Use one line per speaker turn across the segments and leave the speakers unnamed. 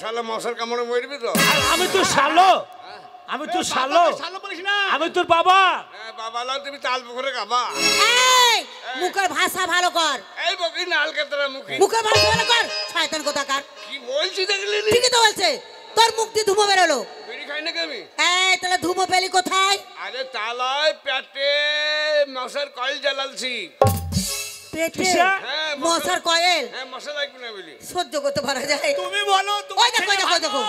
শালা মশার কামড়ে মরবি তো।
আমি তো শালো, আমি তো শালো, আমি তোর বাবা।
বাবা লাও তুমি তাল পুকুরে খাবা।
এই মুখের ভাষা ভালো কর।
এই বকি নাল কেতরা মুখি।
মুখের ভাষা ভালো কর, শয়তান কোথাকার।
কি বলছিস দেখলি?
ঠিকই তো বলছে, তোর মুখ দিয়ে ধুমো বেরোলো।
বিড়ি খাই না আমি।
এই তাহলে ধুমো পেলি কোথায়?
আরে তালায় পেটে মশার কয়েল জ্বালালছি।
পেটে মশার কয়েল?
হ্যাঁ মশা লাগবে না বলি।
সহ্য করতে পারা যায়?
তুমি বলো।
ওই দেখো দেখো দেখো,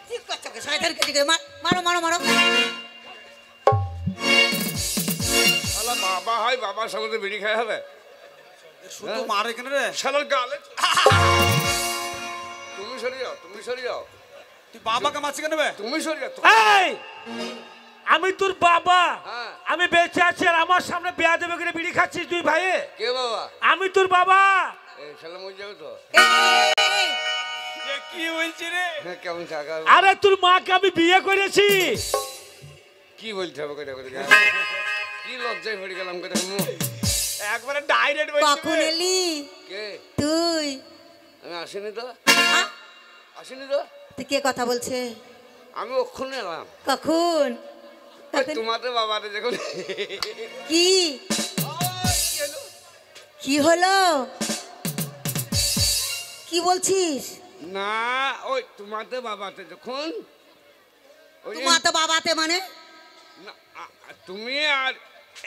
ঠিক করছো শয়তান কেটে মারো মারো মারো।
শালা বাবা হয়, বাবার সঙ্গে বিড়ি খাই হবে।
শুধু মারে কেন রে?
শালার গালে তুমি সরে যাও, তুমি সরে যাও।
তুই বাবাকে মারছিস কেন বে?
তুমি সরে যাও।
এই আমি তোর বাবা,
হ্যাঁ।
আমি বেঁচে আছি আর আমার সামনে বিয়া দেবে করে বিড়ি খাচ্ছিস তুই ভাই?
কে বাবা?
আমি তোর বাবা।
এই শালা মরে যাবে তো।
কি বলছিস রে?
হ্যাঁ কেমন থাকা?
আরে তোর মাকে আমি বিয়ে করেছি।
কি বলতে হবে করে করে? কি লজ্জায় পড়ে গেলাম করে।
একবারে ডাইরেক্ট বলছিস।
কখন এলি
কে?
তুই?
আমি আসিনি তো,
আ?
আসিনি তো।
তুই কে কথা বলছে?
আমি ওখানে এলাম।
কখন?
তোমাদের বাবারে দেখুন।
কি কি হলো? কি বলছিস?
না ওই তোমাদের বাবাতে যখন ওই
তোমার তো বাবাতে মানে?
না, তুমি আর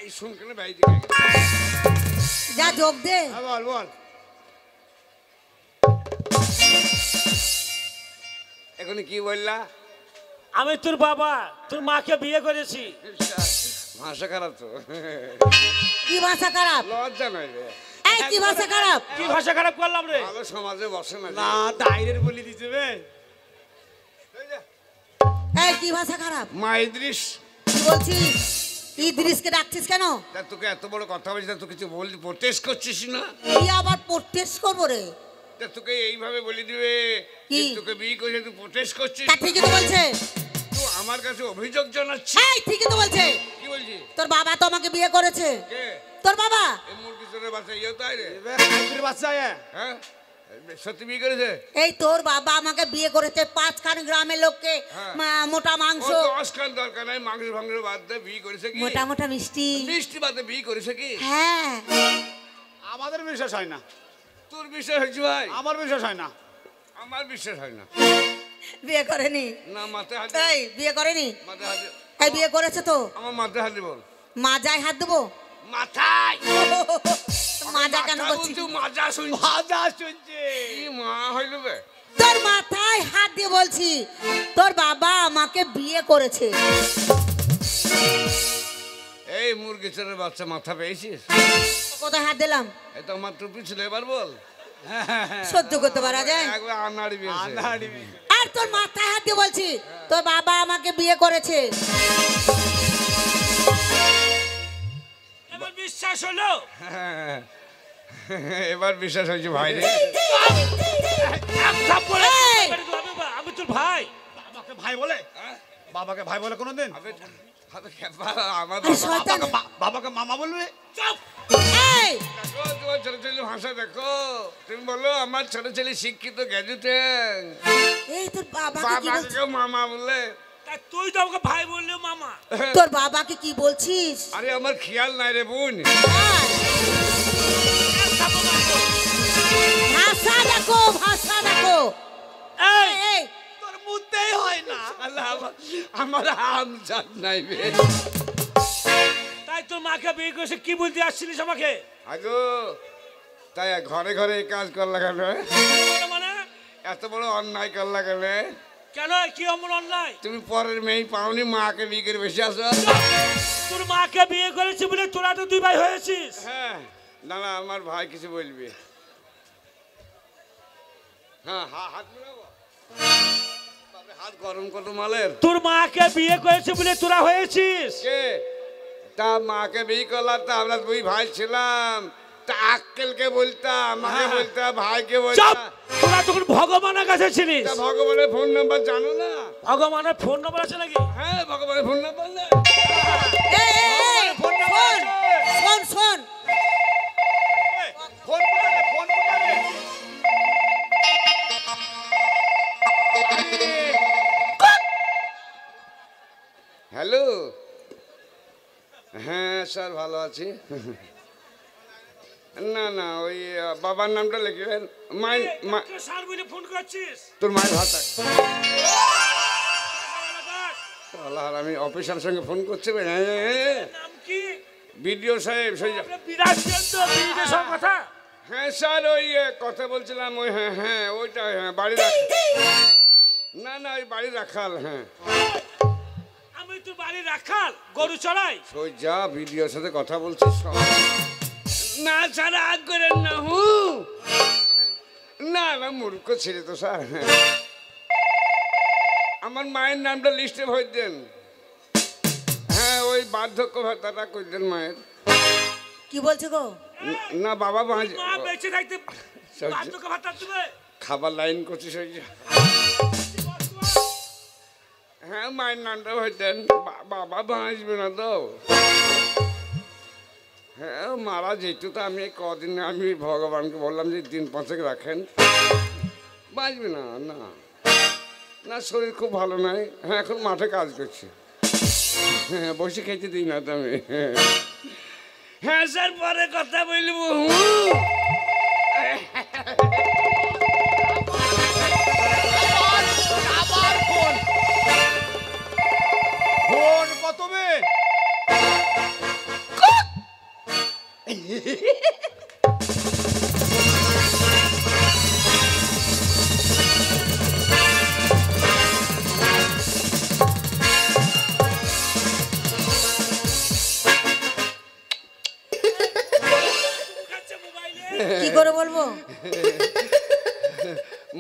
এই শুনকেনে ভাই দিকে
যা যোগ দে।
বল বল। এখন কি বললা?
আমি তোর বাবা, তোর মাকে বিয়ে করেছি।
ভাষা খারাপ তো।
কি ভাষা খারাপ?
লজ্জা নাই রে।
এই কি ভাষা খারাপ?
কি ভাষা খারাপ করলাম রে?
ভালো সমাজে বসে না।
না ডাইরেক্ট বলি দিছে বে।
এই কি ভাষা খারাপ?
মা ইদ্রিস।
কি বলছিস? ইদ্রিসকে ডাকছিস কেন?
তা তোকে এত বড় কথা বলছিস, তুই কিছু বললি প্রোটেস্ট করছিস না?
কি আবার প্রোটেস্ট করবো রে?
তা তোকে এইভাবে বলে দিবে
কি?
তোকে বিয়ে করে তুই প্রোটেস্ট করছিস?
তা ঠিকই তো বলছে।
তুই আমার কাছে অভিযোগ জানাচ্ছিস।
এই ঠিকই তো বলছে।
কি বলছিস?
তোর বাবা তো আমাকে বিয়ে করেছে।
কে?
তোর বাবা।
এই মুরগি চোরের বাচ্চা ইয়ে তাই রে?
হাইব্রিড বাচ্চা
হ্যাঁ সত্যি বিয়ে করেছে?
এই তোর বাবা আমাকে বিয়ে করেছে, 5খান গ্রামের লোককে মোটা মাংস।
10 খান দরকার নাই, মাংস ভাঙস বাদ দিয়ে বিয়ে করেছে কি?
মোটা মোটা মিষ্টি
মিষ্টি বাদে বিয়ে করেছে কি?
হ্যাঁ।
আমাদের বিশ্বাস হয় না।
তোর বিশ্বাস হয়েছে ভাই?
আমার বিশ্বাস হয় না।
আমার বিশ্বাস হয় না।
বিয়ে করেনি?
না মাথায় হাত।
এই বিয়ে করেনি?
মাথায় হাত।
এই বিয়ে করেছে তো।
আমার মাথায় হাত দিব।
মাজায় হাত দেবো?
মাথায়।
মাজা কেন করছিস?
তুই মাজা শুনছিস?
মাজা শুনছে।
কি মা হইল বে?
তোর মাথায় হাত দিয়ে বলছি, তোর বাবা আমাকে বিয়ে করেছে।
এই মুরগি চোরের বাচ্চা মাথা পেয়েছিস?
কোথায় হাত দিলাম?
এই তো আমার টুপি ছিল, এবার বল।
সহ্য করতে পারা যায়?
একবার আনাড়ি বিয়েছে।
আর তোর মাথায় হাত দিয়ে বলছি, তোর বাবা আমাকে বিয়ে করেছে।
এবার বিশ্বাস হলো?
এবার বিশ্বাস হয়েছে ভাই রে।
আমি তোর ভাই। বাবাকে ভাই বলে? বাবাকে ভাই বলে কোনোদিন?
আমার
বাবাকে মামা বলবে? চুপ।
এই
তোমার ছোট ছেলে ভাষা দেখো, তুমি বলো আমার ছোট ছেলে শিক্ষিত গ্র্যাজুয়েট।
এই তোর বাবাকে কি বলছিস?
বাবাকে মামা বলে?
তুই তো আমাকে ভাই বললি মামা।
তোর বাবাকে কি বলছিস?
আরে আমার খেয়াল নাই রে বোন।
ভাষা দেখো, ভাষা দেখো।
এই
এই
তোর মুতেই হয় না।
আমার আম জান নাই বে।
তাই তোর মাকে বিয়ে করেছে, কি বলতে আসছিলিস আমাকে?
আগো তাই ঘরে ঘরে এই কাজ করলা কেন?
মানে
এত বড় অন্যায় করলা কেন?
কেন? কি অমন অন্যায়?
তুমি পরের মেয়ে পাওনি, মাকে বিয়ে করে বেশি আসো।
তোর মাকে বিয়ে করেছি বলে তোরা তো দুই ভাই হয়েছিস।
হ্যাঁ না না, আমার ভাই কিছু বলবি? হ্যাঁ হাত মিলাবো, হাত গরম কত মালের।
তোর মাকে বিয়ে করেছে বলে তোরা হয়েছিস।
কে? তা মাকে বিয়ে করলাম, তা আমরা দুই ভাই ছিলাম, তা আক্কেলকে বলতাম, আমাকে বলতাম, ভাইকে বলতাম।
তোরা তখন ভগবানের কাছে ছিলিস।
তা ভগবানের ফোন নাম্বার জানো না?
ভগবানের ফোন নাম্বার আছে নাকি?
হ্যাঁ ভগবানের ফোন নাম্বার না।
শোন শোন,
হ্যালো, হ্যাঁ স্যার ভালো আছি। না না ওই বাবার নামটা লিখবেন।
স্যার বলে ফোন করছিস?
তোর মায়ের ভাত আমি অফিসার সঙ্গে ফোন করছি।
নাম কি?
বিডিও সাহেব।
কথা।
হ্যাঁ স্যার ওই কথা বলছিলাম ওই হ্যাঁ হ্যাঁ ওইটা হ্যাঁ বাড়ি না না ওই বাড়ি রাখাল। হ্যাঁ
আমি তো বাড়ি রাখাল, গরু চড়াই।
ওই যা বিডিওর সাথে কথা বলছিস না স্যার আগ করেন না। না না মূর্খ ছেলে তো স্যার। আমার মায়ের নামটা লিস্টে ভর দেন। হ্যাঁ ওই বার্ধক্য ভাতাটা কই দেন মায়ের।
কি বলছো গো?
না বাবা
মা বেঁচে থাকতে বার্ধক্য ভাতা দেবে?
খাবার লাইন করছিস ওই যে। হ্যাঁ মায়ের নামটা ভর দেন। বাবা বাঁচবে না তো। হ্যাঁ মারা যেহেতু তো আমি কদিন আমি ভগবানকে বললাম যে দিন 5 রাখেন, বাঁচবে না। না না শরীর খুব ভালো নাই। হ্যাঁ এখন মাঠে কাজ করছি। হ্যাঁ বসে খেতে দিই না তো আমি। হ্যাঁ স্যার পরে কথা বলবো।
ফোন প্রথমে
কি করে বলবো?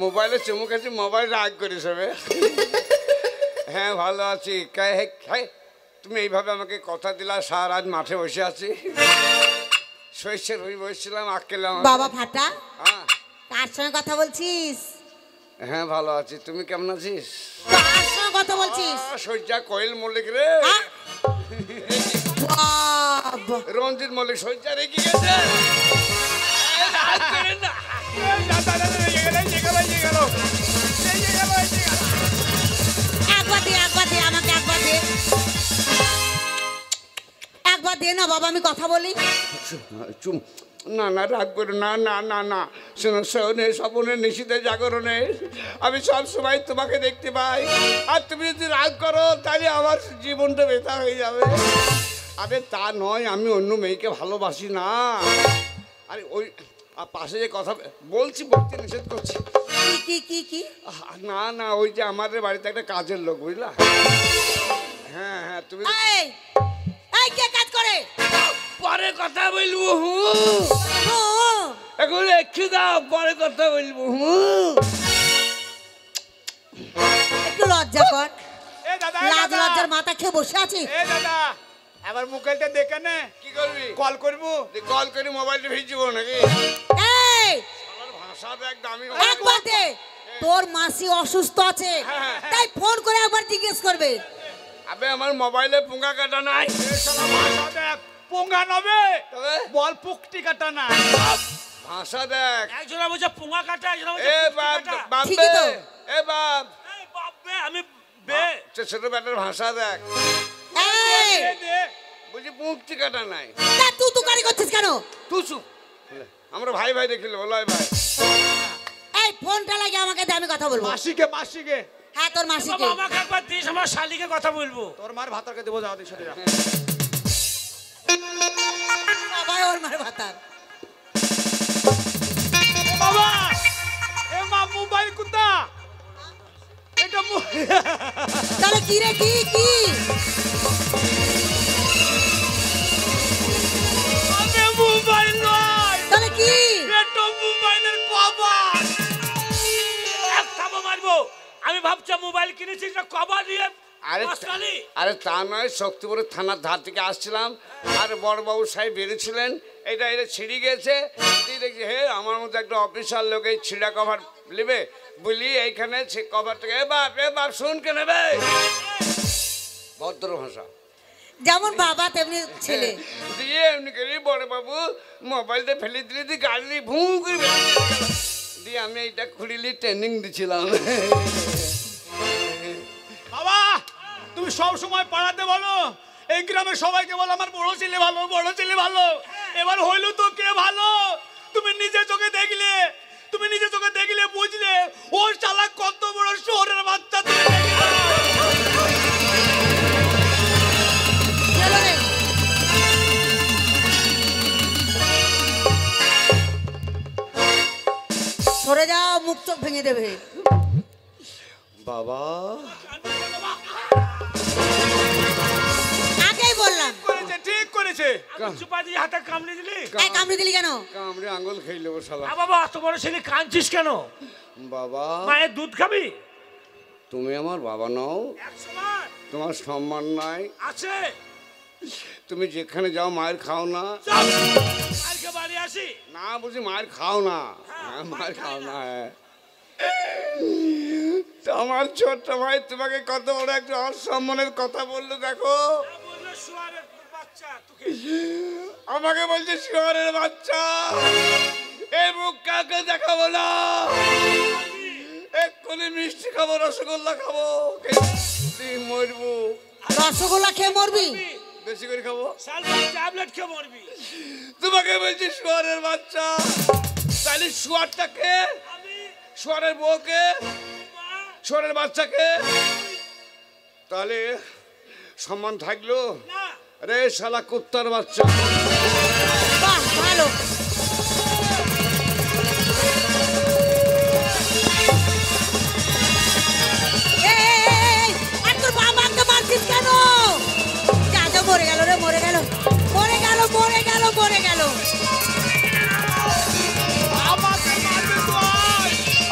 মোবাইলে চুমুক আছে, মোবাইল রাগ করিস হবে। হ্যাঁ ভালো আছি। তুমি এইভাবে আমাকে কথা দিলা। সারা রাত মাঠে বসে আছি। শস্যের হয়ে বসছিলাম আক্কেলাম।
বাবা ফাটা,
হ্যাঁ
কার সঙ্গে কথা বলছিস?
হ্যাঁ ভালো আছি। তুমি কেমন আছিস?
কার সঙ্গে কথা বলছিস?
সজ্জা কোয়েল মল্লিক রে।
বাবা
রঞ্জিত মল্লিক সজ্জা রেখে গেছে।
একবার দে, একবার দে, আমাকে একবার দে, একবার দে না বাবা, আমি কথা বলি।
না না রাগ করো না। না না না শোনো শোনে স্বপনে নিশীতে জাগরণে আমি সব সময় তোমাকে দেখতে পাই। আর তুমি যদি রাগ করো তাহলে আমার জীবনটা বেতা হয়ে যাবে। আরে তা নয়, আমি অন্য মেয়েকে ভালোবাসি না। আরে ওই পাশে যে কথা বলছি বলতে নিষেধ করছি।
কি কি কি?
না না ওই যে আমাদের বাড়িতে একটা কাজের লোক বুঝলা। হ্যাঁ হ্যাঁ তুমি
এই কে কাজ করে?
পরে কথা বলবো। এখন একটু দাও, পরে কথা বলবো।
একটু লজ্জা কর। লাজ লজ্জার মাথা খেয়ে বসে আছি।
দাদা আবার মোবাইলটা দেখে নে।
কি করবি?
কল করবো।
কল করে মোবাইলটা ভিজবো নাকি?
এই
ভাষা দেখ দামি।
একবার দে, তোর মাসি অসুস্থ আছে তাই ফোন করে একবার জিজ্ঞেস করবে।
আবে আমার মোবাইলে পুঙ্গা কাটা নাই।
ভাষা দেখ, পোঙ্গা নবে
তবে
বল পুকটি কাটা না।
ভাষা দেখ।
একজন বলছে পোঙ্গা কাটা, একজন বলছে
এ
পুকটি
বাপ
কাটা।
বাপ
ঠিকই তো।
এ বাপ
এই বাপ বে, আমি বে
ছোট ব্যাটার ভাষা দেখ।
এই
দে, দে।
বুঝি পুঙ্গটি কাটা নাই।
তা তুই তুকারি করছিস কেন?
তুই চুপ। আমরা ভাই ভাই দেখিলে বলো ভাই।
এই ফোনটা লাগে আমাকে দে, আমি কথা বলবো।
মাসিকে
হ্যাঁ তোর মাসিকে।
বাবা আমাকে একবার দিস, আমার শালিকে কথা বলবো। তোর মার ভাতারকে দেবো, যাও দিস।
সবাই ওর মার ভাতার।
বাবা এ মা মোবাইল কুত্তা এটা
তাহলে কি রে কি কি?
আমি মোবাইল নয়,
তাহলে কি?
এটা মোবাইলের কভার। এক থাবা মারবো। আমি ভাবছি মোবাইল কিনেছিস না কভার দিয়ে।
আরে তা নয়, শক্তিপুরের থানার ধার থেকে আসছিলাম আর বড়বাবু সাহেব বেরিয়েছিলেন। এটা ছিঁড়ে গেছে। দেখছি হে আমার মতো একটা অফিসার লোক এই ছিঁড়া কভার নেবে বলি এইখানে কভারটাকে এ বাপ শুন কে নেবে। ভদ্র ভাষা।
যেমন বাবা তেমনি ছেলে।
দিয়ে এমনি করে বড়বাবু মোবাইলটা ফেলে দিলে দিয়ে গাড়ি ভুঁ করে দিয়ে আমি এইটা খুলিলি ট্রেনিং দিছিলাম।
বাবা তুমি
সব সময় পাড়াতে বলো, এই গ্রামের সবাইকে বলো আমার বড় ছেলে ভালো, বড় ছেলে ভালো। এবার হইলো তো কে ভালো? তুমি নিজে চোখে দেখলে, তুমি নিজে চোখে দেখলে বুঝলে ওর চালাক কত বড় শহরের বাচ্চা। তুমি
চলো রে। সরে যাও, মুখ চোখ ভেঙে দেবে।
বাবা
আগেই বললাম।
করেছে, ঠিক করেছে।
চুপা দিয়ে হাতে কামড়ে দিলি।
এই কামড়ে দিলি কেন?
কামড়ে আঙুল খেয়ে নেবো শালা।
বাবা এত বড় ছেলে কাঁদছিস কেন?
বাবা
মায়ের দুধ খাবি?
তুমি আমার বাবা নও, তোমার সম্মান নাই
আছে।
তুমি যেখানে যাও মায়ের খাও না।
কালকে বাড়ি আসি
না বুঝি মায়ের খাও না। হ্যাঁ মায়ের খাও না। হ্যাঁ তো আমার ছোট্ট ভাই তোমাকে কত বড় একটা অসম্মানের কথা বললো দেখো।
বললো শুয়ারের বাচ্চা তোকে।
আমাকে বলছে শুয়ারের বাচ্চা। এই মুখ কাকে দেখাবো না, এক্ষুনি মিষ্টি খাবো, রসগোল্লা খাবো, খেয়ে মরবো।
রসগোল্লা খেয়ে মরবি?
বেশি করে খাবো।
সালফার ট্যাবলেট খেয়ে মরবি।
তোমাকে বলছি শুয়ারের বাচ্চা। তাহলে শুয়ারটাকে, শুয়ারের বউকে, শুয়ারের বাচ্চাকে তাহলে সম্মান থাকলো? আরে শালা কুত্তার বাচ্চা।
বাহ ভালো। তোর বাবাকে মারছিস কেন? যা যা, মরে গেল রে, মরে গেল, মরে গেল, মরে গেল, মরে গেল।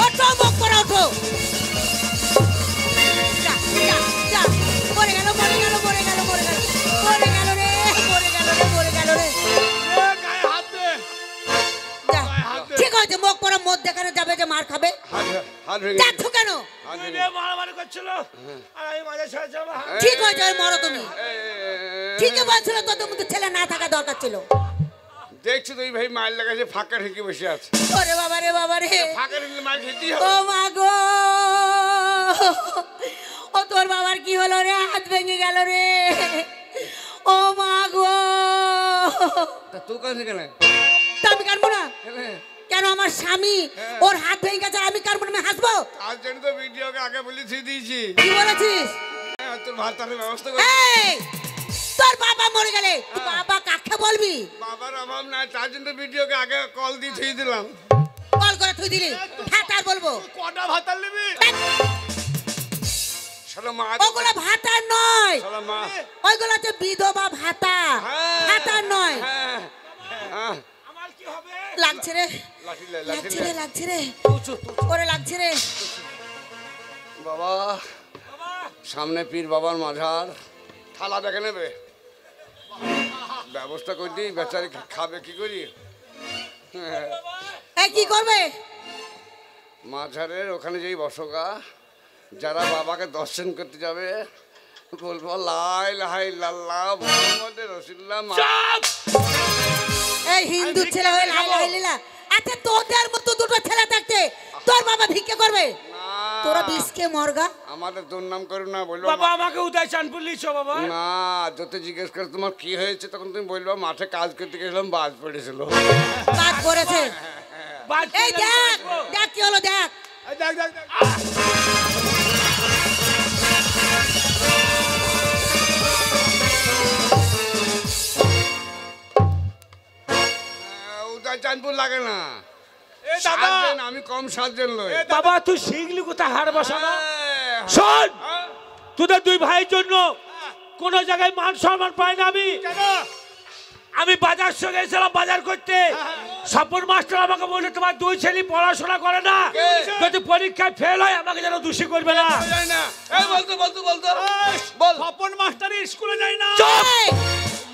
ওঠো, মুখ করে ওঠো। যা যা যা, মরে গেল, মরে গেল, মরে গেল, মরে গেল, মরে গেল রে, মরে গেল রে, মরে গেল রে।
গায়ে হাত দে।
যা, ঠিক আছে, মুখ পরা মদ দেখানো যাবে যে মার খাবে।
হাত ভেঙে
যাচ্ছ কেন?
মারামারি করছিল আর আমি মাঝে ছেড়ে যাবো।
ঠিক হয়েছে, ওই মরো তুমি। ঠিকই বলছিল, তোদের মধ্যে ছেলে না থাকা দরকার ছিল।
দেখছো তুই ভাই মায়ের লাগাছে ফাঁকা ঢেকে বসে আছে।
ওরে বাবা রে, বাবা রে,
ফাঁকা ঢেকে মায়ের খেতেই
ও
হবে।
মা গো, ও তোর বাবার কি হলো রে? হাত ভেঙে গেল রে, ও মা গো।
তা তুই কাছে কেন?
তা আমি কানবো না কেন? আমার স্বামী ওর হাত ভেঙে গেছে, আমি কানবো না? আমি হাসবো?
তার জন্য তো ভিডিওকে আগে বলে দিয়েছি।
কি বলেছিস?
তোর ভাতারের ব্যবস্থা কর।
এই, তোর বাবা মরে গেলে তুই বাবা কাকে বলবি?
বাবার অভাব নাই, তার জন্য ভিডিওকে আগে কল দিয়ে থুই দিলাম।
কল করে তুই দিলি, হ্যাঁ তার বলবো।
কটা ভাতার নিবি?
শালা মা,
ওগুলো ভাতা নয়,
শালা মা।
ওইগুলো হচ্ছে বিধবা ভাতা, ভাতা নয়।
হ্যাঁ, হ্যাঁ।
আমার কি হবে?
লাগছে রে,
লাঠি লে, লাঠি
লাগছে
লে।
রে, লাগছে রে, ওরে লাগছে রে।
বাবা সামনে পীর বাবার মাঝার, থালা দেখে নেবে, ব্যবস্থা করে দিই। বেচারি খাবে কি করি?
এই কি করবে?
মাঝারের ওখানে যেই বসকা, যারা বাবাকে দর্শন করতে যাবে বলবো লা ইলাহা ইল্লাল্লাহ মুহাম্মাদুর রাসূলুল্লাহ।
এই হিন্দু ছেলে হয়ে লাই লাই লীলা। আচ্ছা তোদের মতো দুটো ছেলে থাকতে তোর বাবা ভিক্ষা করবে? তোরা বিষকে মরগা।
আমাদের দুর্নাম করো না, বলবো
বাবা আমাকে উদয় চাঁদপুর লিছো বাবা।
না। যদি জিজ্ঞেস করে তোমার কি হয়েছে, তখন তুমি বলবা মাঠে কাজ করতে গেছিলাম, বাজ পড়েছিল।
কাজ করেছে?
বাদ
এই দেখ, দেখ কি হলো, দেখ।
দেখ দেখ দেখ।
উদয় চাঁদপুর লাগে না।
এ দাদা,
7 জন, আমি কম 7 জন লই।
বাবা তুই শিখলি কোথায় হাড় বসানো? শোন, তোদের দুই ভাইয়ের জন্য কোন জায়গায় মান সম্মান পাই না আমি।
কেন?
আমি বাজার সঙ্গে গেছিলাম বাজার করতে, স্বপন মাস্টার আমাকে বলছে তোমার দুই ছেলে পড়াশোনা করে না, যদি পরীক্ষায় ফেল হয় আমাকে যেন দোষী করবে না।
যায় না। এই বলতো বলতো বলতো
এই,
বল।
স্বপন মাস্টারি স্কুলে যায় না।
এই,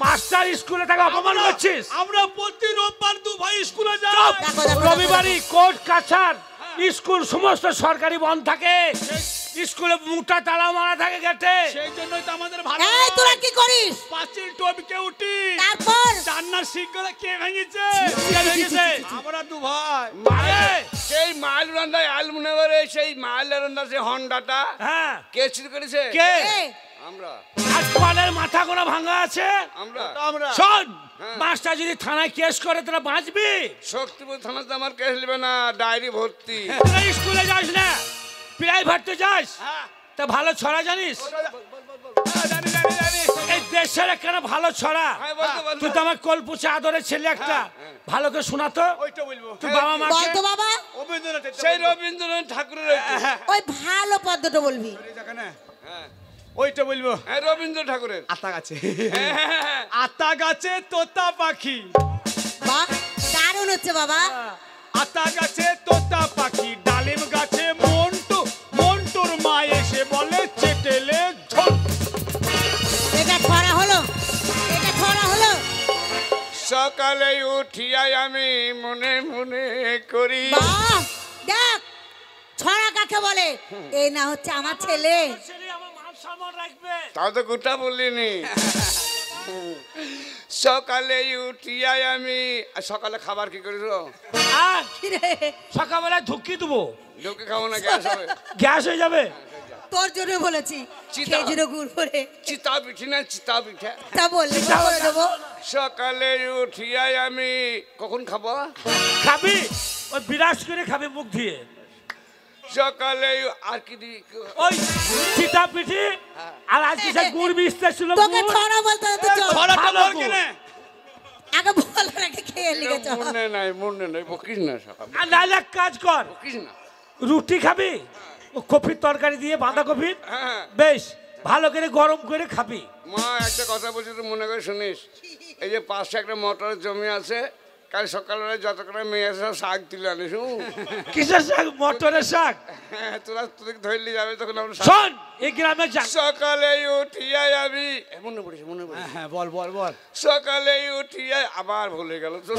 মাস্টার স্কুলে তাকে অপমান করছিস।
আমরা প্রতি রোববার দু ভাই স্কুলে যাই।
দেখো, দেখো,
রবিবারই কোর্ট কাছার স্কুল সমস্ত সরকারি বন্ধ থাকে, স্কুলে মুখটা তালা মারা থাকে গেটে।
সেই জন্যই তো আমাদের ভালো।
এই তোরা কি করিস?
পাঁচিল টপকে উঠি,
তারপর
জান্নার শিখগুলো কে ভেঙেছে?
কে ভেঙেছে?
আমরা দু ভাই।
মারে।
সেই মাইল রান্দায় আলমুনাবারে সেই মাইল রান্দা সেই হন্ডাটা
হ্যাঁ
কে চুরি করেছে?
কে?
এ,
আমরা
আর কলের মাথা কোনো ভাঙা আছে
আমরা
আমরা
শোন
হ্যাঁ।
মাস্টার যদি থানায় কেস করে তোরা বাঁচবি
শক্তিপুর থানাতে আমার কেস নেবে না, ডায়েরি ভর্তি।
তোরা স্কুলে যাস না প্রাইভেট তো যাস
হ্যাঁ
তা ভালো ছড়া জানিস
হ্যাঁ, জানি জানি জানি
এই দেশের একটা ভালো ছড়া
হ্যাঁ, বলতে বলতে।
তুই তো আমার কলপুচে আদরের ছেলে একটা ভালো করে শোনাতো
ওইটা বলবো
তুই বাবা মাকে
বলতো বাবা
রবীন্দ্রনাথের
সেই রবীন্দ্রনাথ ঠাকুরের ওইটা।
ওই ভালো পদ্মটা বলবি
হ্যাঁ
ওইটা বলবো
হ্যাঁ, রবীন্দ্র ঠাকুরের।
আতা গাছে
হ্যাঁ, হ্যাঁ, হ্যাঁ।
আতা গাছে তোতা পাখি
বাহ দারুণ হচ্ছে বাবা
আতা গাছে তোতা পাখি ডালিম গাছে মন্টুর মা এসে বলে চেটেলে ঝোল।
এটা ছড়া হলো এটা ছড়া হলো
সকালে উঠিয়াই আমি মনে মনে করি।
বাহ দেখ ছড়া কাকে বলে এই না হচ্ছে আমার ছেলে
ছেলে আমার মান সম্মান রাখবে
তাও তো গোটা বললিনি। সকালে উঠিয়াই আমি আর সকালে খাবার কি করিস?
আর
কি রে?
সকালবেলায় ধুকি দেবো
ঢুকে খাবো না, গ্যাস হবে।
গ্যাস হয়ে যাবে
তোর জন্য বলেছি
চিতা।
খেজুরে গুড় করে
চিতা পিঠি না চিতা পিঠা।
তা বললি তো করে দেবো
সকালে উঠিয়াই আমি কখন খাবো?
খাবি ওই বিরাজ করে খাবি মুখ দিয়ে
সকালে আর কি দিবি?
ওই চিতা পিঠি আর আজকে সে গুড় মিশতে ছিল
তোকে ছড়া বলতে হবে তো চল।
ছড়াটা
ভালো
বল
গুড়।
কেনে
আগে বল আগে খেয়ে লিখে চল
মনে নাই বকিস না, সকাল
আর নাহলে এক কাজ কর
বকিস না।
রুটি খাবি ও কপির তরকারি দিয়ে বাঁধাকপির
হ্যাঁ
বেশ ভালো করে গরম করে খাবি
মা, একটা কথা বলছি তো মনে করে শুনিস। এই যে পাশে একটা মটরের জমি আছে, কাল সকালবেলা যতক্ষণ মেয়ে আছে সব শাক তুলে আনিস।
কিসের শাক মটরের শাক
হ্যাঁ, তোরা তোদের ধরলি যাবে তখন আমরা শাক-
শোন এই গ্রামে যা
সকালে উঠিয়াই আমি মনে পড়েছে মনে পড়েছে।
হ্যাঁ বল বল বল
সকালে উঠিয়াই আবার ভুলে গেল তো।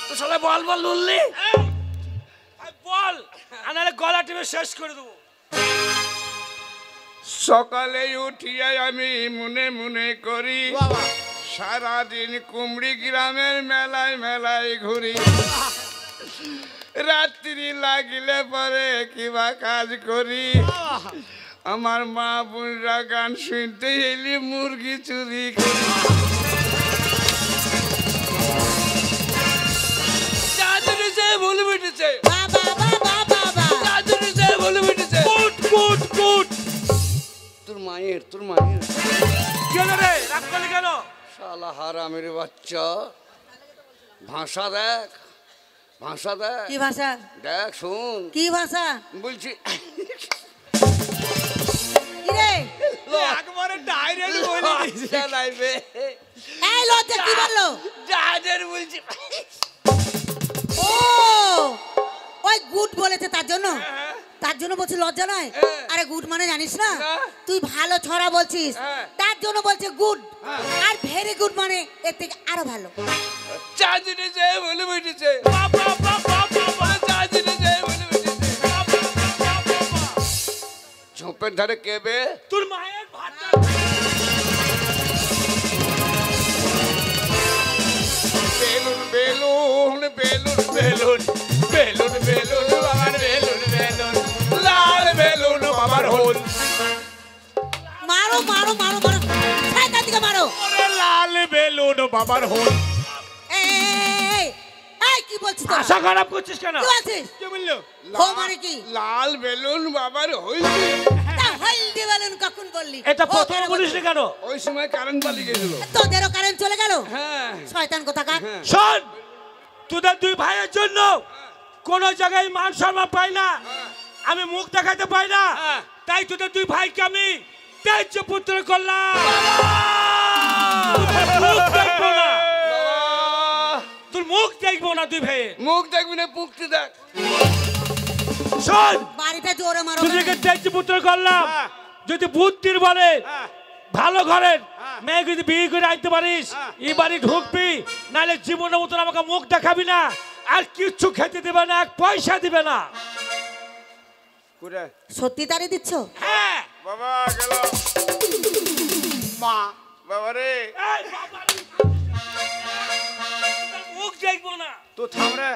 তো সবাই বল বল লুললি বল আর নাহলে গলা টিপে শেষ করে দেবো
সকালে উঠিয়াই আমি মনে মনে করি
বাবা
সারাদিন কুমড়ি গ্রামের মেলায় মেলায় ঘুরি। রাত্রি লাগিলে পরে কিবা কাজ করি। আমার মা বোনরা গান শুনতে এলি মুরগি চুরি করি। চাঁদনি যে ভুল মিটেছে,
বাবা বাবা বাবা
চাঁদনি যে ভুল মিটেছে।
কুট কুট কুট
তোর মায়ের
কেন রে রাগ করলি কেন
শালা হারামের বাচ্চা। ভাষা দেখ, ভাষা দেখ,
কি ভাষা
দেখ শোন
কি ভাষা
বলছি।
কি রে
একবারে ডাইরেক্ট বলে দিয়েছে
লজ্জা নাই বে।
এই লজ্জা কি বললো
যাদের বলছি
ও ওই গুড বলেছে তার জন্য বলছি লজ্জা নয় আরে গুড মানে জানিস না তুই ভালো ছড়া বলছিস তার জন্য বলছে গুড আর ভেরি গুড মানে এর থেকে আরো ভালো
চাঁদিনী যে বলে বেটেছে চাঁদিনী যে বলে বেটেছে ঝোপের ধারে কেবে
তোর মায়ের ভাতটা
balloon balloon balloon balloon balloon balloon বাবার বেলুন বেলুন লাল বেলুন বাবার হল
মারো মারো মারো মারো শয়তান দিকে মারো
ওরে লাল বেলুন বাবার হল
এই এই, এই কি বলছিস তোরা?
আশা খারাপ করছিস কেন
কি বলছিস
কে বললো
হো মানে কি
লাল বেলুন বাবার হল
তা হলদি বেলুন কখন বললি
এটা
ও
প্রথম
কেন
বলিস না কেন
ওই সময় কারেন্ট পালিয়ে গেছিল
তোদেরও কারেন্ট চলে গেল
হ্যাঁ
শয়তান কোথাকার
শোন তোদের দুই ভাইয়ের জন্য কোন জায়গায় মান সম্মান পাই না আমি মুখ দেখাতে পাই না তাই তোদের দুই ভাইকে আমি তেজ পুত্র করলাম তোদের মুখ দেখবো না। তোর মুখ দেখবো না দুই ভাইয়ে
মুখ দেখবি না পুকটি দেখ
শোন
বাড়িটা জোরে মারো
তোদেরকে তেজ পুত্র করলাম যদি বুদ্ধির বলে ভালো ঘরের মেয়ে যদি বিয়ে করে আনতে পারিস এই বাড়ি ঢুকবি নাহলে জীবনের মতন আমাকে মুখ দেখাবি না আর কিচ্ছু খেতে দেবে না এক পয়সা দিবে না
সত্যি তারে দিচ্ছ
হ্যাঁ
বাবা গেল
মা
বাবা রে
এই বাবা রে। তোদের মুখ দেখবো না
তো থাম রে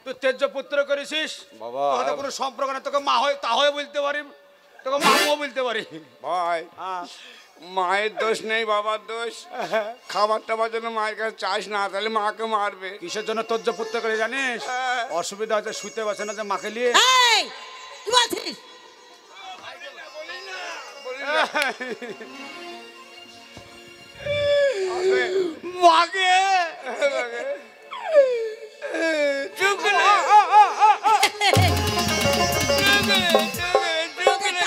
তুই তেজ পুত্র করেছিস
বাবা
তোদের কোনো সম্পর্ক না তোকে মা হয় তা হয় বলতে পারি তোকে মামুও বলতে পারি।
ভাই
হ্যাঁ।
মায়ের দোষ নেই, বাবার দোষ। খাবার টাবার জন্য মায়ের কাছে চাস না, তাহলে মাকে মারবে।
কিসের জন্য তর্জ পুত্র করে জানিস? অসুবিধা আছে, শুতে বসে না যে মাকে নিয়ে।
এই কি বলছিস?
মাকে
চুপ করে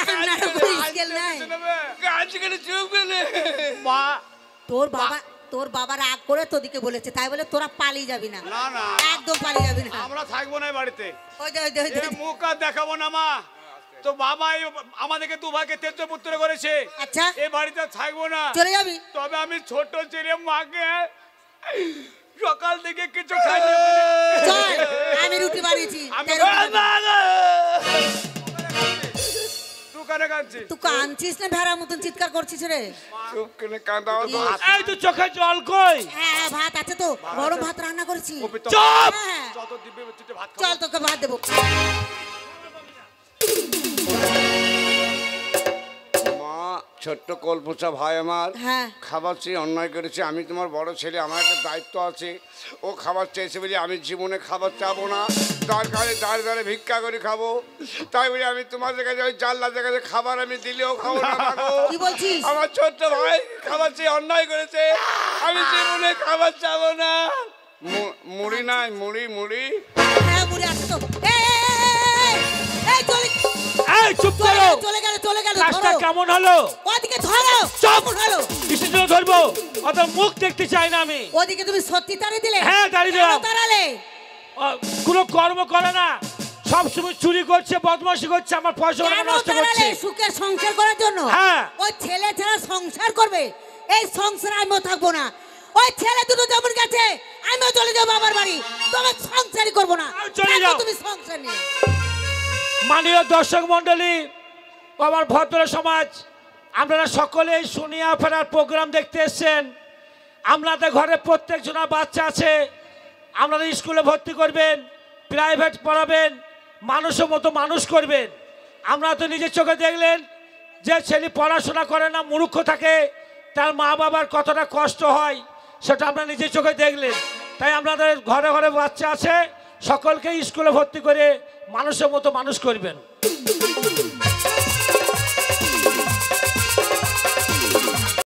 কান্নার উপরে স্কেল নাই।
চুপ করে
মা।
তোর বাবা রাগ করে তোদিকে বলেছে, তাই বলে তোরা পালিয়ে যাবি না।
না না,
একদম পালিয়ে যাবি না।
আমরা থাকবো না এই বাড়িতে।
ওই দে, ওই দে, ওই দে।
এ মুখ আর দেখাবো না মা। তো বাবা আমাদেরকে দুভাগে তেজ পুত্র করেছে।
আচ্ছা
এই বাড়িতে থাকবো না।
চলে যাবি?
তবে আমি ছোট ছেলে, মাকে সকাল থেকে কিছু খাইনি।
চল, আমি রুটি বানিয়েছি।
আমি
তাই রুটি বানিয়ে-
দোকানে কাঁদছি।
তুই কাঁদছিস না ভেড়ার মতন চিৎকার করছিস রে?
চুপ করে কাঁদাও তো।
এই তো চোখে জল কই?
হ্যাঁ হ্যাঁ, ভাত আছে তো, গরম ভাত রান্না করেছি।
চুপ!
হ্যাঁ,
যত দিব্যি বৃত্তিতে ভাত খাবো।
চল তোকে ভাত দেবো।
মা, ছোট্ট কলপোচা ভাই আমার
হ্যাঁ
খাবার চেয়ে অন্যায় করেছে। আমি তোমার বড় ছেলে, আমার একটা দায়িত্ব আছে। ও খাবার চেয়েছে বলে আমি জীবনে খাবার চাবো না, দরকারে দাঁড়ে দাঁড়ে ভিক্ষা করে খাবো। তাই বলে আমি তোমাদের কাছে ওই জানলাদের কাছে খাবার আমি দিলেও খাবো না।
কি বলছিস?
আমার ছোট্ট ভাই খাবার চেয়ে অন্যায় করেছে, আমি জীবনে খাবার চাবো না। মুড়ি নাই, মুড়ি মুড়ি
হ্যাঁ মুড়ি আছে তো। এই, এই, এই, চলে
এই চুপ করো।
চলে গেল, চলে গেল।
কাজটা
ধরো।
কেমন হলো?
ওদিকে ধরো।
চুপ!
ধরো।
কিসের জন্য ধরবো? অত মুখ দেখতে চাই না আমি।
ওদিকে তুমি সত্যি তাড়িয়ে দিলে?
হ্যাঁ, তাড়িয়ে দিলাম।
কেন তাড়ালে?
কোনো কর্ম করে না, সব সময় চুরি করছে, বদমাশি করছে, আমার পয়সা
কেন
নষ্ট
তাড়ালে?
করছে।
সুখের সংসার করার জন্য?
হ্যাঁ।
ওই ছেলে ছাড়া সংসার করবে, এই সংসারে আমিও থাকবো না। ওই ছেলে দুটো যেমন গেছে আমিও চলে যাবো বাবার বাড়ি। তোমার সংসারই করবো না।
চলে
থাকো
যাও।
তুমি সংসার নিয়ে।
মাননীয় দর্শক মন্ডলী, আমার ভদ্র সমাজ, আপনারা সকলেই সোনিয়া ফেরার প্রোগ্রাম দেখতে এসেছেন। আপনাদের ঘরে প্রত্যেকজনের বাচ্চা আছে, আপনারা স্কুলে ভর্তি করবেন, প্রাইভেট পড়াবেন, মানুষের মতো মানুষ করবেন। আপনারা তো নিজের চোখে দেখলেন যে ছেলে পড়াশোনা করে না, মূর্খ থাকে, তার মা বাবার কতটা কষ্ট হয় সেটা আপনারা নিজের চোখে দেখলেন। তাই আপনাদের ঘরে ঘরে বাচ্চা আছে, সকলকে স্কুলে ভর্তি করে মানুষের মতো মানুষ করবেন।